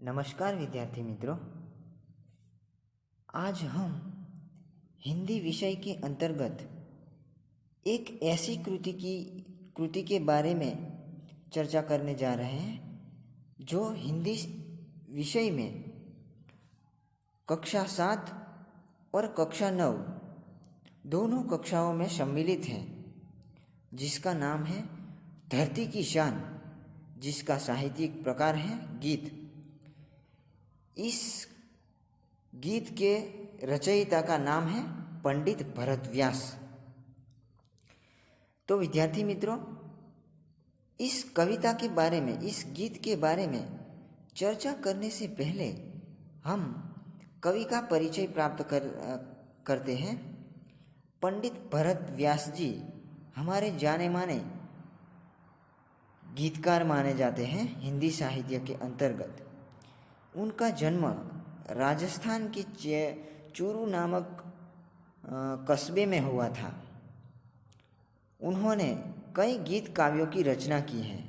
नमस्कार विद्यार्थी मित्रों, आज हम हिंदी विषय के अंतर्गत एक ऐसी कृति के बारे में चर्चा करने जा रहे हैं जो हिंदी विषय में कक्षा 7 और कक्षा 9 दोनों कक्षाओं में सम्मिलित है, जिसका नाम है धरती की शान, जिसका साहित्यिक प्रकार है गीत। इस गीत के रचयिता का नाम है पंडित भरत व्यास। तो विद्यार्थी मित्रों, इस कविता के बारे में, इस गीत के बारे में चर्चा करने से पहले हम कवि का परिचय प्राप्त करते हैं। पंडित भरत व्यास जी हमारे जाने माने गीतकार माने जाते हैं हिंदी साहित्य के अंतर्गत। उनका जन्म राजस्थान के चूरू नामक कस्बे में हुआ था। उन्होंने कई गीत काव्यों की रचना की है।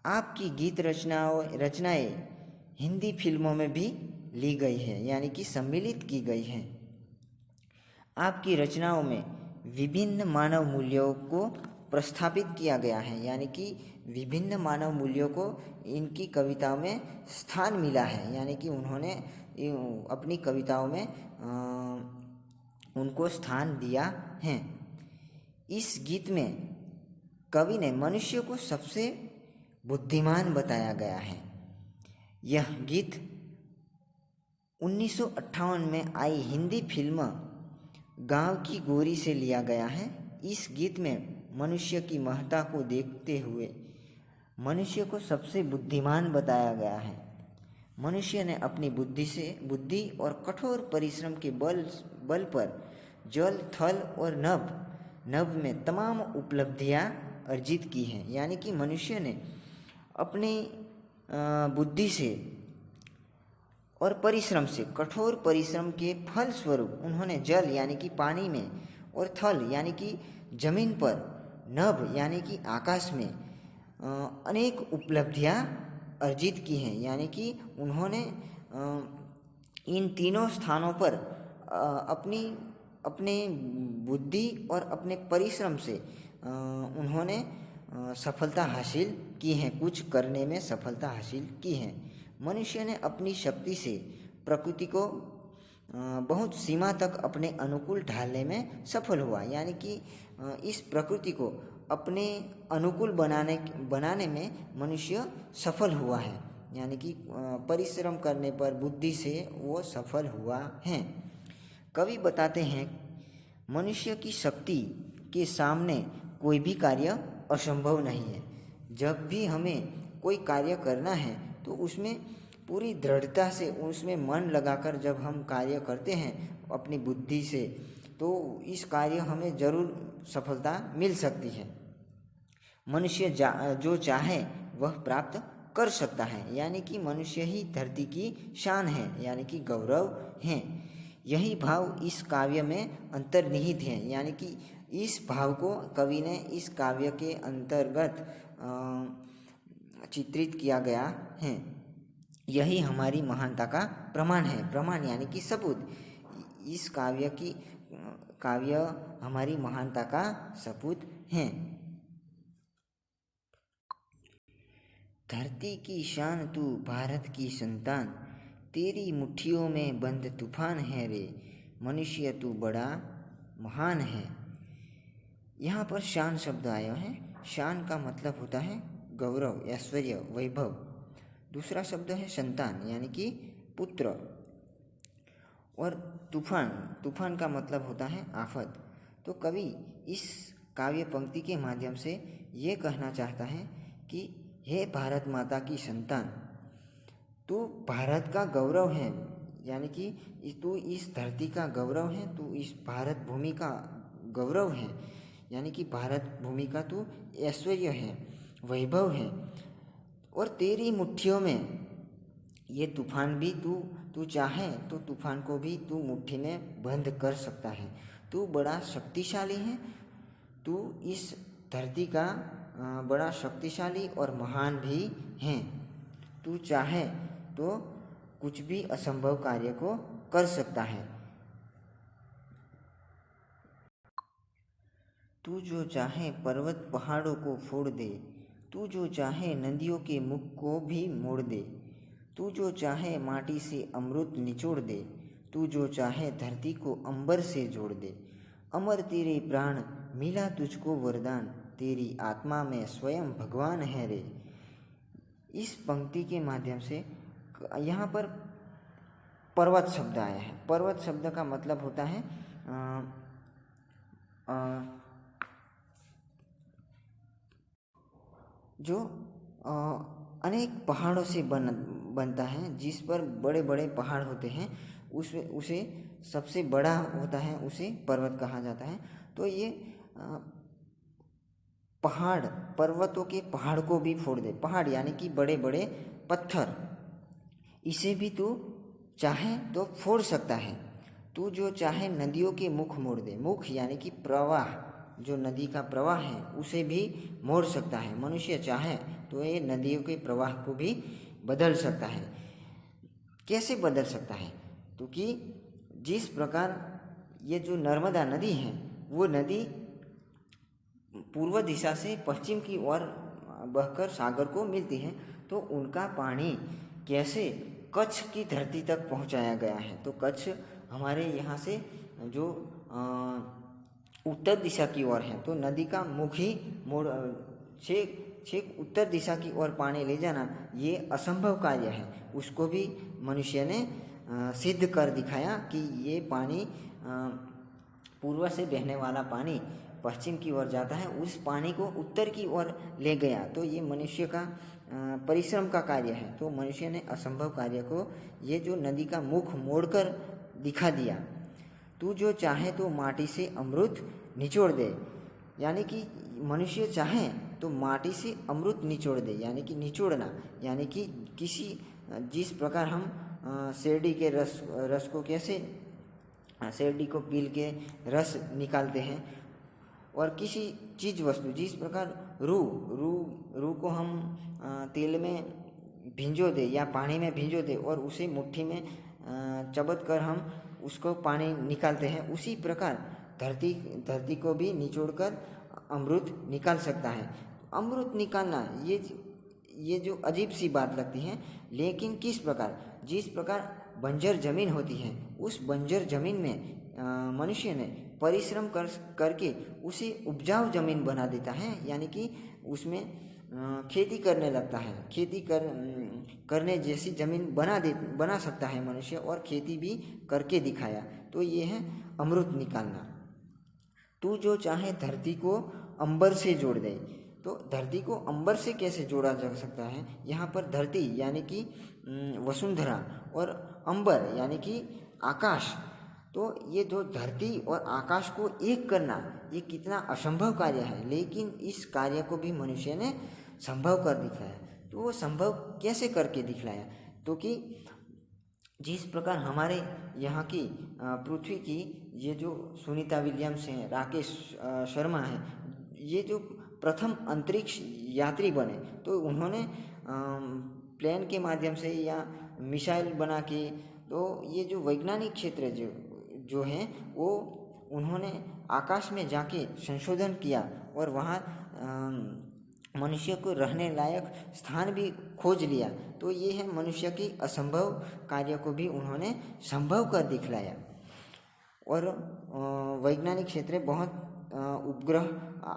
आपकी गीत रचनाएं हिंदी फिल्मों में भी ली गई है, यानी कि सम्मिलित की गई हैं। आपकी रचनाओं में विभिन्न मानव मूल्यों को प्रस्थापित किया गया है, यानी कि विभिन्न मानव मूल्यों को इनकी कविताओं में स्थान मिला है, यानी कि उन्होंने अपनी कविताओं में उनको स्थान दिया है। इस गीत में कवि ने मनुष्य को सबसे बुद्धिमान बताया गया है। यह गीत 1958 में आई हिंदी फिल्म गांव की गोरी से लिया गया है। इस गीत में मनुष्य की महत्ता को देखते हुए मनुष्य को सबसे बुद्धिमान बताया गया है। मनुष्य ने अपनी बुद्धि और कठोर परिश्रम के बल पर जल, थल और नभ में तमाम उपलब्धियां अर्जित की हैं, यानी कि मनुष्य ने अपनी बुद्धि से और परिश्रम से, कठोर परिश्रम के फल स्वरूप उन्होंने जल यानी कि पानी में और थल यानी कि जमीन पर, नभ यानी कि आकाश में अनेक उपलब्धियां अर्जित की हैं, यानी कि उन्होंने इन तीनों स्थानों पर अपनी बुद्धि और अपने परिश्रम से उन्होंने सफलता हासिल की है, कुछ करने में सफलता हासिल की है। मनुष्य ने अपनी शक्ति से प्रकृति को बहुत सीमा तक अपने अनुकूल ढालने में सफल हुआ, यानी कि इस प्रकृति को अपने अनुकूल बनाने में मनुष्य सफल हुआ है, यानी कि परिश्रम करने पर बुद्धि से वो सफल हुआ है। कवि बताते हैं मनुष्य की शक्ति के सामने कोई भी कार्य असंभव नहीं है। जब भी हमें कोई कार्य करना है तो उसमें पूरी दृढ़ता से, उसमें मन लगाकर जब हम कार्य करते हैं अपनी बुद्धि से, तो इस कार्य हमें ज़रूर सफलता मिल सकती है। मनुष्य जो चाहे वह प्राप्त कर सकता है, यानी कि मनुष्य ही धरती की शान है, यानी कि गौरव है। यही भाव इस काव्य में अंतर्निहित है, यानी कि इस भाव को कवि ने इस काव्य के अंतर्गत चित्रित किया गया है। यही हमारी महानता का प्रमाण है। प्रमाण यानी कि सबूत। इस काव्य हमारी महानता का सबूत है। धरती की शान तू भारत की संतान, तेरी मुट्ठियों में बंद तूफान है रे, मनुष्य तू बड़ा महान है। यहाँ पर शान शब्द आया है। शान का मतलब होता है गौरव, ऐश्वर्य, वैभव। दूसरा शब्द है संतान यानी कि पुत्र। और तूफान का मतलब होता है आफत। तो कवि इस काव्य पंक्ति के माध्यम से ये कहना चाहता है कि हे भारत माता की संतान, तू भारत का गौरव है, यानी कि तू इस धरती का गौरव है, तू इस भारत भूमि का गौरव है, यानी कि भारत भूमि का तू ऐश्वर्य है, वैभव है। और तेरी मुट्ठियों में ये तूफान भी तू चाहे तो तूफान को भी तू मुट्ठी में बंद कर सकता है। तू बड़ा शक्तिशाली है, तू इस धरती का बड़ा शक्तिशाली और महान भी है। तू चाहे तो कुछ भी असंभव कार्य को कर सकता है। तू जो चाहे पर्वत पहाड़ों को फोड़ दे, तू जो चाहे नदियों के मुख को भी मोड़ दे, तू जो चाहे माटी से अमृत निचोड़ दे, तू जो चाहे धरती को अंबर से जोड़ दे। अमर तेरे प्राण मिला तुझको वरदान, तेरी आत्मा में स्वयं भगवान है रे। इस पंक्ति के माध्यम से यहाँ पर पर्वत शब्द आया है। पर्वत शब्द का मतलब होता है जो अनेक पहाड़ों से बनता है, जिस पर बड़े बड़े पहाड़ होते हैं उसे सबसे बड़ा होता है, उसे पर्वत कहा जाता है। तो ये पहाड़, पर्वतों के पहाड़ को भी फोड़ दे। पहाड़ यानी कि बड़े बड़े पत्थर, इसे भी तू चाहे तो फोड़ सकता है। तू जो चाहे नदियों के मुख मोड़ दे। मुख यानी कि प्रवाह, जो नदी का प्रवाह है उसे भी मोड़ सकता है। मनुष्य चाहे तो ये नदियों के प्रवाह को भी बदल सकता है। कैसे बदल सकता है? तो कि जिस प्रकार ये जो नर्मदा नदी है वो नदी पूर्व दिशा से पश्चिम की ओर बहकर सागर को मिलती है, तो उनका पानी कैसे कच्छ की धरती तक पहुंचाया गया है। तो कच्छ हमारे यहाँ से जो उत्तर दिशा की ओर है, तो नदी का मुख ही मोड़ छेक उत्तर दिशा की ओर पानी ले जाना ये असंभव कार्य है। उसको भी मनुष्य ने सिद्ध कर दिखाया कि ये पानी पूर्व से बहने वाला पानी पश्चिम की ओर जाता है, उस पानी को उत्तर की ओर ले गया। तो ये मनुष्य का परिश्रम का कार्य है। तो मनुष्य ने असंभव कार्य को ये जो नदी का मुख मोड़कर दिखा दिया। तू जो चाहे तो माटी से अमृत निचोड़ दे, यानी कि मनुष्य चाहे तो माटी से अमृत निचोड़ दे, यानी कि निचोड़ना, यानी कि किसी जिस प्रकार हम शेरडी के रस को कैसे शेरडी को पील के रस निकालते हैं, और किसी चीज़ वस्तु जिस प्रकार रूह को हम तेल में भिंजो दे या पानी में भिंजो दे और उसे मुट्ठी में चबत कर हम उसको पानी निकालते हैं, उसी प्रकार धरती को भी निचोड़कर अमृत निकाल सकता है। अमृत निकालना ये जो अजीब सी बात लगती है, लेकिन किस प्रकार, जिस प्रकार बंजर जमीन होती है, उस बंजर जमीन में मनुष्य ने परिश्रम करके उसे उपजाऊ जमीन बना देता है, यानी कि उसमें खेती करने लगता है। खेती करने जैसी जमीन बना सकता है मनुष्य, और खेती भी करके दिखाया। तो ये है अमृत निकालना। तू जो चाहे धरती को अंबर से जोड़ दे। तो धरती को अंबर से कैसे जोड़ा जा सकता है? यहाँ पर धरती यानी कि वसुंधरा और अंबर यानी कि आकाश, तो ये दो धरती और आकाश को एक करना ये कितना असंभव कार्य है, लेकिन इस कार्य को भी मनुष्य ने संभव कर दिखाया। तो वो संभव कैसे करके दिखलाया? तो कि जिस प्रकार हमारे यहाँ की पृथ्वी की ये जो सुनीता विलियम्स हैं, राकेश शर्मा हैं, ये जो प्रथम अंतरिक्ष यात्री बने, तो उन्होंने प्लेन के माध्यम से या मिसाइल बना के, तो ये जो वैज्ञानिक क्षेत्र जो हैं वो उन्होंने आकाश में जाके संशोधन किया और वहाँ मनुष्य को रहने लायक स्थान भी खोज लिया। तो ये है मनुष्य की असंभव कार्य को भी उन्होंने संभव कर दिखलाया। और वैज्ञानिक क्षेत्र बहुत उपग्रह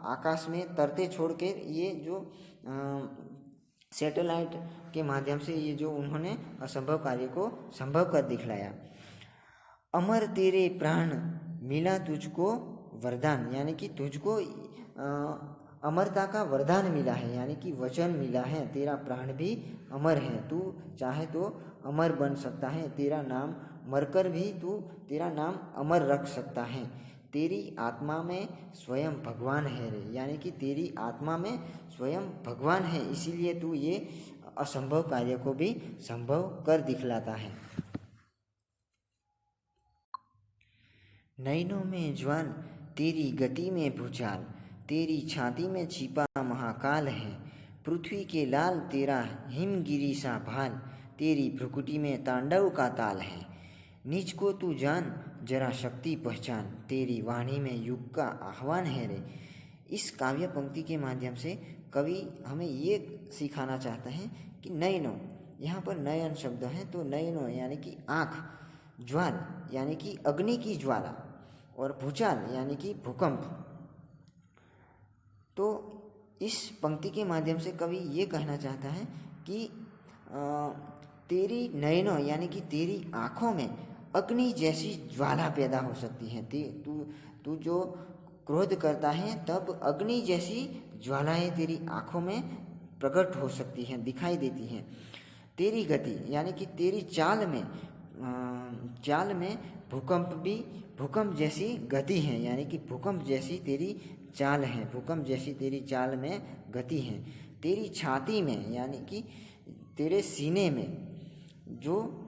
आकाश में तरते छोड़ के ये जो सैटेलाइट के माध्यम से ये जो उन्होंने असंभव कार्य को संभव कर दिखलाया। अमर तेरे प्राण मिला तुझको वरदान, यानी कि तुझको अमरता का वरदान मिला है, यानी कि वचन मिला है। तेरा प्राण भी अमर है, तू चाहे तो अमर बन सकता है। तेरा नाम मरकर भी तू तेरा नाम अमर रख सकता है। तेरी आत्मा में स्वयं भगवान है रे, यानी कि तेरी आत्मा में स्वयं भगवान है, इसीलिए तू ये असंभव कार्य को भी संभव कर दिखलाता है। नैनों में ज्वाल, तेरी गति में भूचाल, तेरी छाती में छिपा महाकाल है। पृथ्वी के लाल तेरा हिमगिरी सा भाल, तेरी भ्रुकुटी में तांडव का ताल है। निज को तू जान, जरा शक्ति पहचान, तेरी वाणी में युग का आह्वान है रे। इस काव्य पंक्ति के माध्यम से कवि हमें ये सिखाना चाहता है कि नयनो, यहाँ पर नयन शब्द है तो नयनो यानी कि आँख, ज्वाल यानी कि अग्नि की ज्वाला, और भूचाल यानी कि भूकंप। तो इस पंक्ति के माध्यम से कवि ये कहना चाहता है कि तेरी नयनों यानी कि तेरी आँखों में अग्नि जैसी ज्वाला पैदा हो सकती है। तू जो क्रोध करता है तब अग्नि जैसी ज्वालाएं तेरी आँखों में प्रकट हो सकती हैं, दिखाई देती हैं। तेरी गति यानी कि तेरी चाल में भूकंप जैसी गति है, यानी कि भूकंप जैसी तेरी चाल है, भूकंप जैसी तेरी चाल में गति है। तेरी छाती में यानी कि तेरे सीने में जो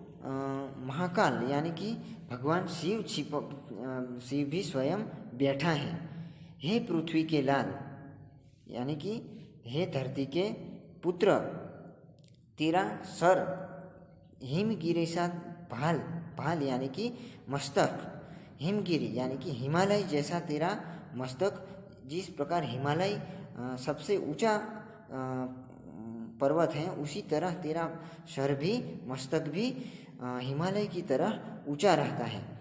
महाकाल यानी कि भगवान शिव भी स्वयं बैठा है। हे पृथ्वी के लाल यानी कि हे धरती के पुत्र, तेरा सर हिमगिरी सा भाल यानी कि मस्तक, हिमगिरी यानी कि हिमालय जैसा तेरा मस्तक। जिस प्रकार हिमालय सबसे ऊंचा पर्वत है, उसी तरह तेरा सर भी, मस्तक भी हिमालय की तरह ऊंचा रहता है।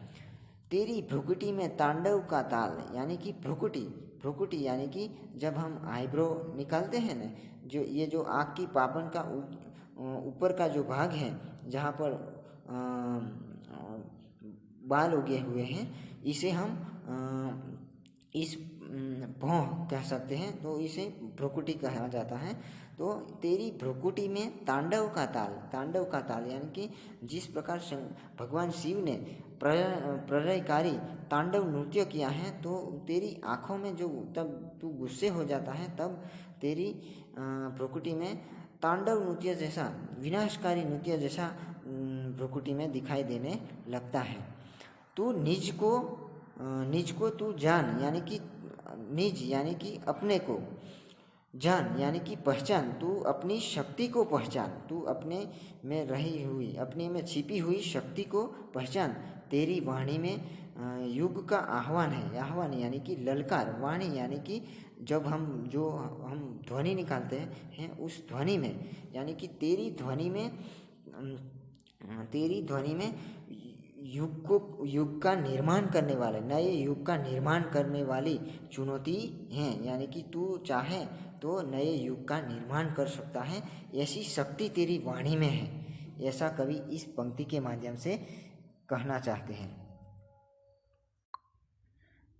तेरी भ्रुकुटी में तांडव का ताल यानी कि भ्रुकुटी यानी कि जब हम आईब्रो निकालते हैं ना, जो आँख की पापन का ऊपर का जो भाग है, जहाँ पर बाल उगे हुए हैं, इसे हम इस भौं कह सकते हैं, तो इसे भ्रुकुटी कहा जाता है। तो तेरी भ्रुकुटी में तांडव का ताल यानी कि जिस प्रकार भगवान शिव ने प्रलयकारी तांडव नृत्य किया है, तो तेरी आँखों में जो तब तू गुस्से हो जाता है तब तेरी भ्रुकुटी में तांडव नृत्य जैसा, विनाशकारी नृत्य जैसा भ्रुकुटी में दिखाई देने लगता है। तू निज को तू जान यानी कि निज यानी कि अपने को, जान यानी कि पहचान, तू अपनी शक्ति को पहचान, तू अपने में छिपी हुई शक्ति को पहचान। तेरी वाणी में युग का आह्वान है, आह्वान यानी कि ललकार, वाणी यानी कि जब हम ध्वनि निकालते हैं उस ध्वनि में, यानी कि तेरी ध्वनि में युग का निर्माण करने वाले, नए युग का निर्माण करने वाली चुनौती हैं, यानी कि तू चाहे तो नए युग का निर्माण कर सकता है, ऐसी शक्ति तेरी वाणी में है। ऐसा कवि इस पंक्ति के माध्यम से कहना चाहते हैं।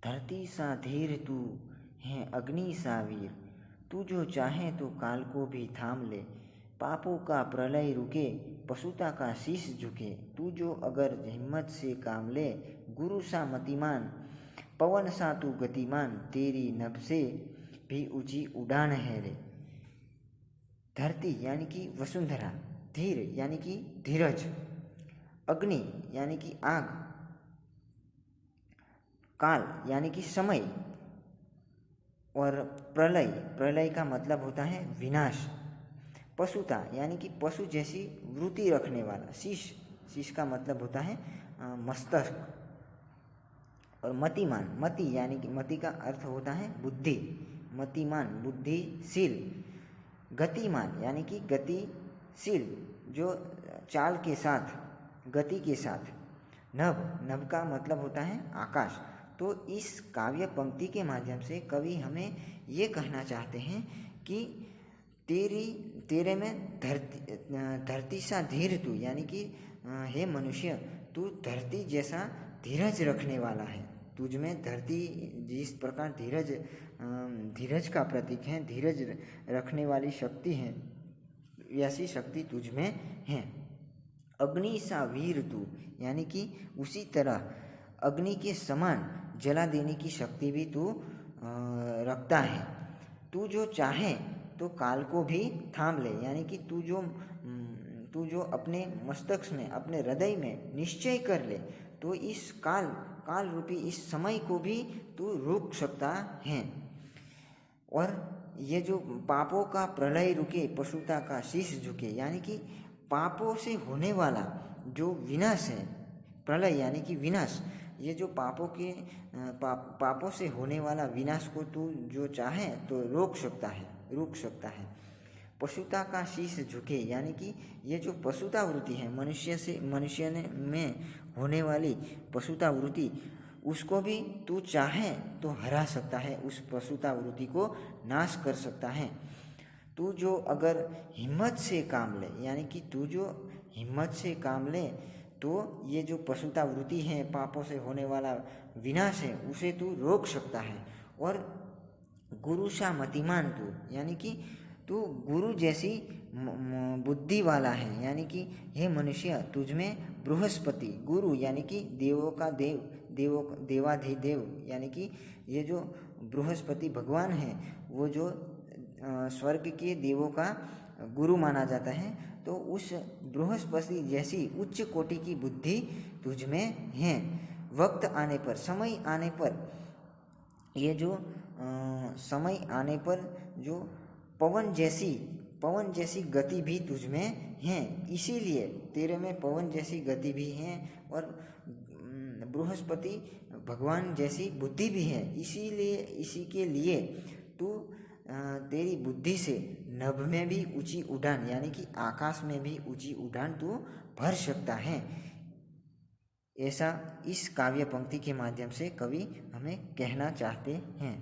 धरती सा धीर तू है अग्नि सा वीर, तू जो चाहे तो काल को भी थाम ले, पापों का प्रलय रुके, पशुता का शीश झुके, तू जो अगर हिम्मत से काम ले, गुरु सा मतिमान, पवन सा तू गतिमान, तेरी नभ से भी ऊंची उड़ान है रे। धरती यानी कि वसुंधरा, धीर यानी कि धीरज, अग्नि यानी कि आग, काल यानी कि समय, और प्रलय का मतलब होता है विनाश, पशुता यानी कि पशु जैसी वृत्ति रखने वाला, शीश का मतलब होता है मस्तक, और मति यानी कि मति का अर्थ होता है बुद्धि, मतिमान बुद्धिशील, गतिमान यानी कि गतिशील, जो चाल के साथ, गति के साथ, नभ का मतलब होता है आकाश। तो इस काव्य पंक्ति के माध्यम से कवि हमें ये कहना चाहते हैं कि तेरे में धरती सा धीर तू, यानी कि हे मनुष्य, तू धरती जैसा धीरज रखने वाला है। तुझ में धरती जिस प्रकार धीरज का प्रतीक है, धीरज रखने वाली शक्ति है, ऐसी शक्ति तुझ में है। अग्नि सा वीर तू, यानी कि उसी तरह अग्नि के समान जला देने की शक्ति भी तू रखता है। तू जो चाहे तो काल को भी थाम ले, यानी कि तू जो अपने मस्तक में, अपने हृदय में निश्चय कर ले, तो इस काल रूपी इस समय को भी तू रोक सकता है। और ये जो पापों का प्रलय रुके, पशुता का शीश झुके, यानी कि पापों से होने वाला जो विनाश है, प्रलय यानी कि विनाश, ये जो पापों से होने वाला विनाश को तू जो चाहे तो रोक सकता है। पशुता का शीश झुके यानी कि ये जो पशुता वृत्ति है, मनुष्य में होने वाली पशुता वृत्ति, उसको भी तू चाहे तो हरा सकता है, उस पशुता वृत्ति को नाश कर सकता है। तू जो अगर हिम्मत से काम ले, यानी कि तू जो हिम्मत से काम ले तो ये जो पशुता वृत्ति है, पापों से होने वाला विनाश है, उसे तू रोक सकता है। और गुरु सा मतिमान तू, यानी कि तू गुरु जैसी बुद्धि वाला है, यानी कि हे मनुष्य, तुझ में बृहस्पति, गुरु यानी कि देवों का देवाधिदेव, यानी कि ये जो बृहस्पति भगवान है, वो जो स्वर्ग के देवों का गुरु माना जाता है, तो उस बृहस्पति जैसी उच्च कोटि की बुद्धि तुझ में है। वक्त आने पर, समय आने पर, ये जो समय आने पर जो पवन जैसी गति भी तुझ में है, इसीलिए तेरे में पवन जैसी गति भी है और बृहस्पति भगवान जैसी बुद्धि भी है। इसी के लिए तू तेरी बुद्धि से नभ में भी ऊंची उड़ान, यानी कि आकाश में भी ऊंची उड़ान तू भर सकता है। ऐसा इस काव्य पंक्ति के माध्यम से कवि हमें कहना चाहते हैं।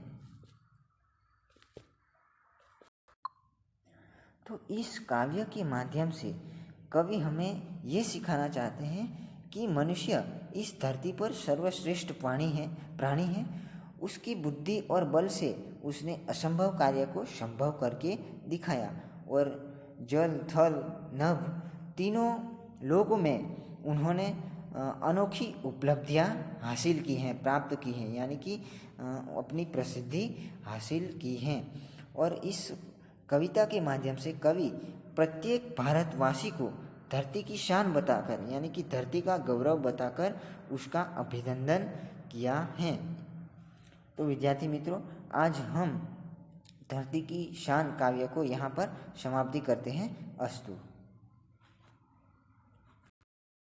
तो इस काव्य के माध्यम से कवि हमें ये सिखाना चाहते हैं कि मनुष्य इस धरती पर सर्वश्रेष्ठ प्राणी है। उसकी बुद्धि और बल से उसने असंभव कार्य को संभव करके दिखाया और जल, थल, नभ तीनों लोकों में उन्होंने अनोखी उपलब्धियां हासिल की हैं, प्राप्त की हैं, यानी कि अपनी प्रसिद्धि हासिल की हैं। और इस कविता के माध्यम से कवि प्रत्येक भारतवासी को धरती की शान बताकर, यानी कि धरती का गौरव बताकर उसका अभिनंदन किया है। तो विद्यार्थी मित्रों, आज हम धरती की शान काव्य को यहाँ पर समाप्ति करते हैं। अस्तु।